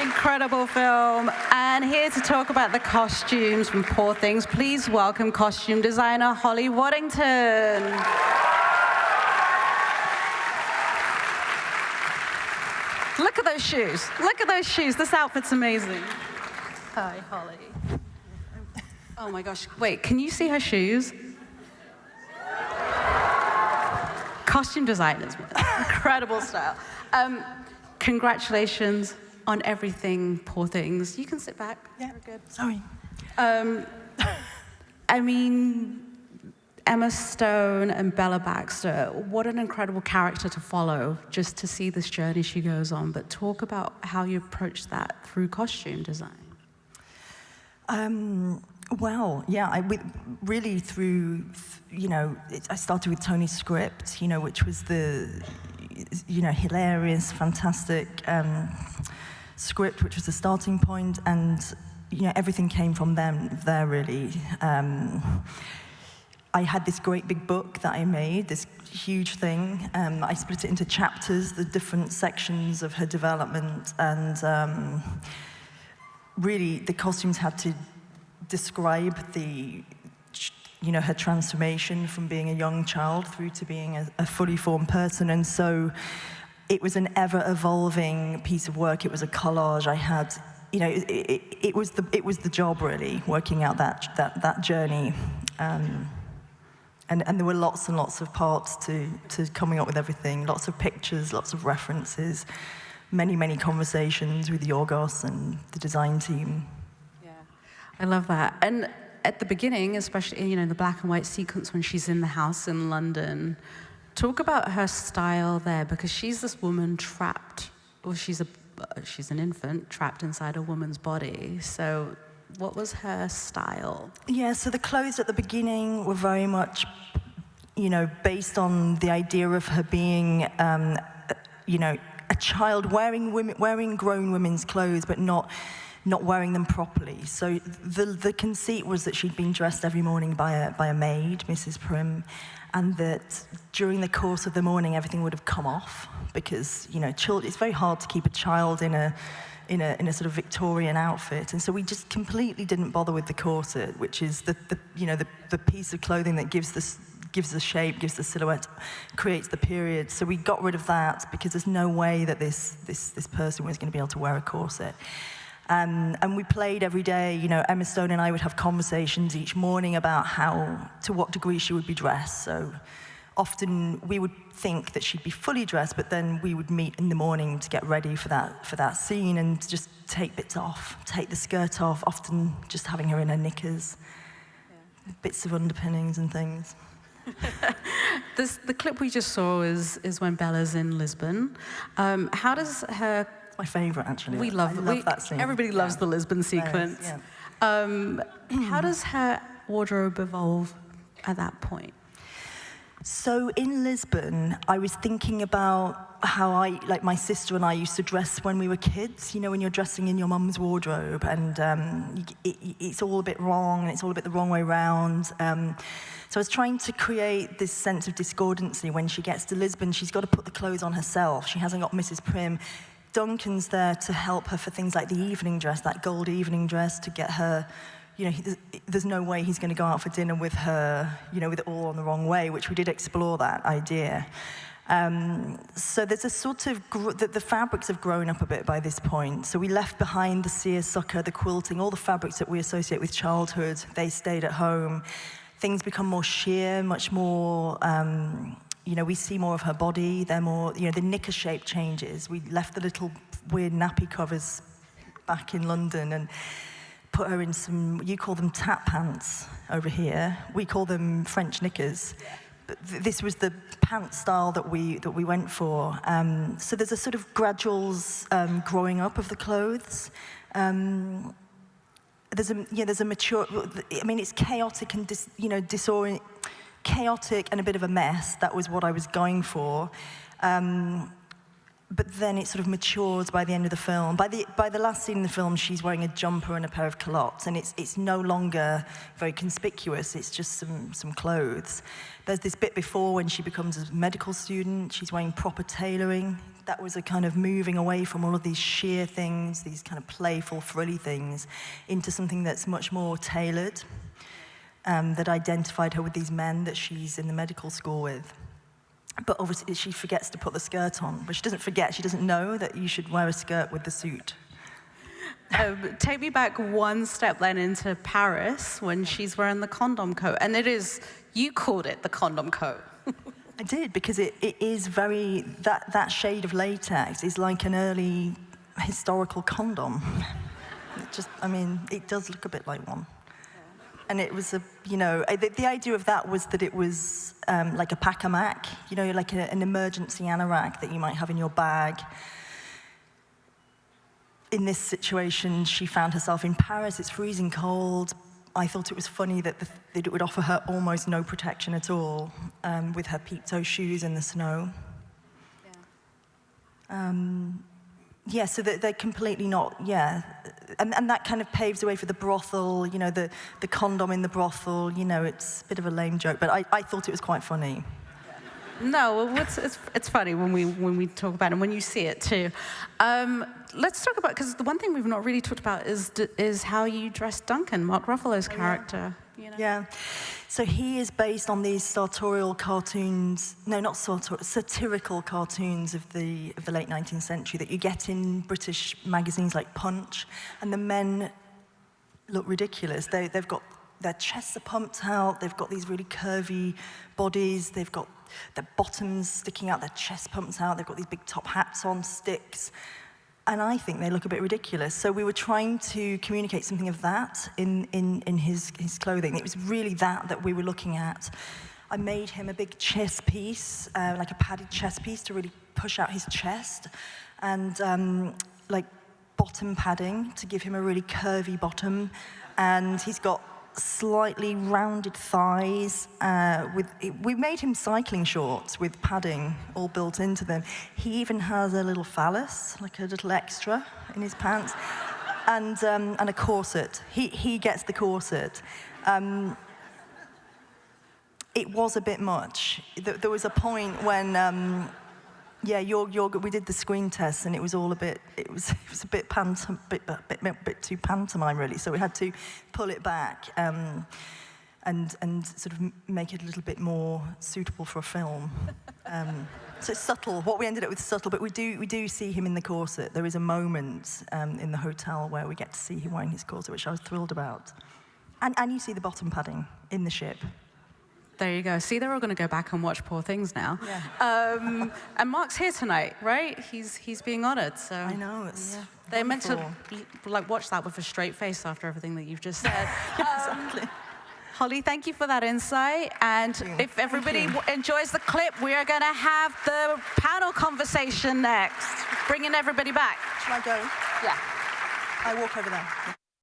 Incredible film. And here to talk about the costumes from Poor Things, please welcome costume designer Holly Waddington. Look at those shoes. Look at those shoes. This outfit's amazing. Hi, Holly. Oh my gosh. Wait, can you see her shoes? Costume designers, incredible style. Congratulations on everything, Poor Things. You can sit back. Yeah, we're good. Sorry. I mean, Emma Stone and Bella Baxter, what an incredible character to follow, just to see this journey she goes on. But talk about how you approach that through costume design. Well, yeah, really through, I started with Tony's script, which was the, hilarious, fantastic script, which was the starting point, and, everything came from there, really. I had this great big book that I made, this huge thing. I split it into chapters, the different sections of her development, and really the costumes had to describe her transformation from being a young child through to being a fully formed person. And so it was an ever-evolving piece of work. It was a collage. I had, it was the job, really, working out that journey. And there were lots and lots of parts to coming up with everything, lots of pictures, lots of references, many conversations with Yorgos and the design team. Yeah, I love that. And at the beginning, especially, the black and white sequence when she's in the house in London, talk about her style there, because she's this woman trapped, or she's an infant trapped inside a woman's body. So what was her style? Yeah, so the clothes at the beginning were very much, based on the idea of her being, a child wearing grown women's clothes, but not wearing them properly. So the conceit was that she'd been dressed every morning by a maid, Mrs. Prim, and that during the course of the morning everything would have come off, because it's very hard to keep a child in a sort of Victorian outfit, and so we just completely didn't bother with the corset, which is the piece of clothing that gives the shape, gives the silhouette, creates the period. So we got rid of that because there's no way that this person was going to be able to wear a corset. And we played every day. Emma Stone and I would have conversations each morning about to what degree she would be dressed. So often we would think that she'd be fully dressed, but then we would meet in the morning to get ready for that scene and just take bits off, take the skirt off, often just having her in her knickers, bits of underpinnings and things. The clip we just saw is when Bella's in Lisbon. How does her... My favourite, actually. I love that scene. Everybody loves the Lisbon sequence. Yeah. How does her wardrobe evolve at that point? So in Lisbon, I was thinking about how my sister and I used to dress when we were kids, when you're dressing in your mum's wardrobe, and it's all a bit wrong, and it's all a bit the wrong way round. So I was trying to create this sense of discordancy. When she gets to Lisbon, she's got to put the clothes on herself. She hasn't got Mrs. Prim. Duncan's there to help her for things like the evening dress, that gold evening dress, to get her, there's no way he's going to go out for dinner with her, with it all on the wrong way, which we did explore that idea. So there's a sort of, the fabrics have grown up a bit by this point. So we left behind the seersucker, the quilting, all the fabrics that we associate with childhood. They stayed at home. Things become more sheer, much more... we see more of her body. They're more, the knicker shape changes. We left the little weird nappy covers back in London and put her in some, you call them tap pants over here. We call them French knickers. But this was the pant style that we went for. So there's a sort of gradual growing up of the clothes. There's a mature, it's chaotic and disorienting. Chaotic and a bit of a mess. That was what I was going for. but then it sort of matures by the end of the film. By the last scene in the film, she's wearing a jumper and a pair of culottes, and it's no longer very conspicuous. It's just some clothes. There's this bit before when she becomes a medical student. She's wearing proper tailoring. That was a kind of moving away from all of these sheer things, these kind of playful, frilly things, into something that's much more tailored, that identified her with these men that she's in the medical school with. But obviously, she forgets to put the skirt on. But she doesn't forget, she doesn't know that you should wear a skirt with the suit. Take me back one step then into Paris when she's wearing the condom coat. And it is, you called it the condom coat. I did, because it is very, that shade of latex is like an early historical condom. It just, I mean, it does look a bit like one. And it was the idea of that was that it was like a pack-a-mac, like an emergency anorak that you might have in your bag. In this situation, she found herself in Paris. It's freezing cold. I thought it was funny that it would offer her almost no protection at all with her peep-toe shoes in the snow. Yeah. So they're completely not, And that kind of paves the way for the brothel, the condom in the brothel, it's a bit of a lame joke, but I thought it was quite funny. No, well, it's funny when we talk about it and when you see it too. Let's talk about, because the one thing we've not really talked about is how you dress Duncan, Mark Ruffalo's character. Yeah. So he is based on these sartorial cartoons, no, not sartorial, satirical cartoons of the late 19th century that you get in British magazines like Punch, and the men look ridiculous. They've got, their chests are pumped out, they've got these really curvy bodies, they've got their bottoms sticking out, their chest pumped out, they've got these big top hats on, sticks. And I think they look a bit ridiculous. So we were trying to communicate something of that in his clothing. It was really that we were looking at. I made him a big chest piece, like a padded chest piece to really push out his chest, and like bottom padding to give him a really curvy bottom. And he's got slightly rounded thighs. We made him cycling shorts with padding all built into them. He even has a little phallus, like a little extra in his pants, and a corset. He gets the corset. It was a bit much. There was a point when, we did the screen test, and it was all a bit. It was a bit too pantomime, really. So we had to pull it back and sort of make it a little bit more suitable for a film. So it's subtle. What we ended up with is subtle, but we do see him in the corset. There is a moment in the hotel where we get to see him wearing his corset, which I was thrilled about. And you see the bottom padding in the ship. There you go. See, they're all going to go back and watch Poor Things now. Yeah. And Mark's here tonight, right? He's being honoured. So I know, it's they're meant to watch that with a straight face after everything that you've just said. Exactly. Holly, thank you for that insight. And if everybody enjoys the clip, we are going to have the panel conversation next, bringing everybody back. Shall I go? Yeah. I walk over there.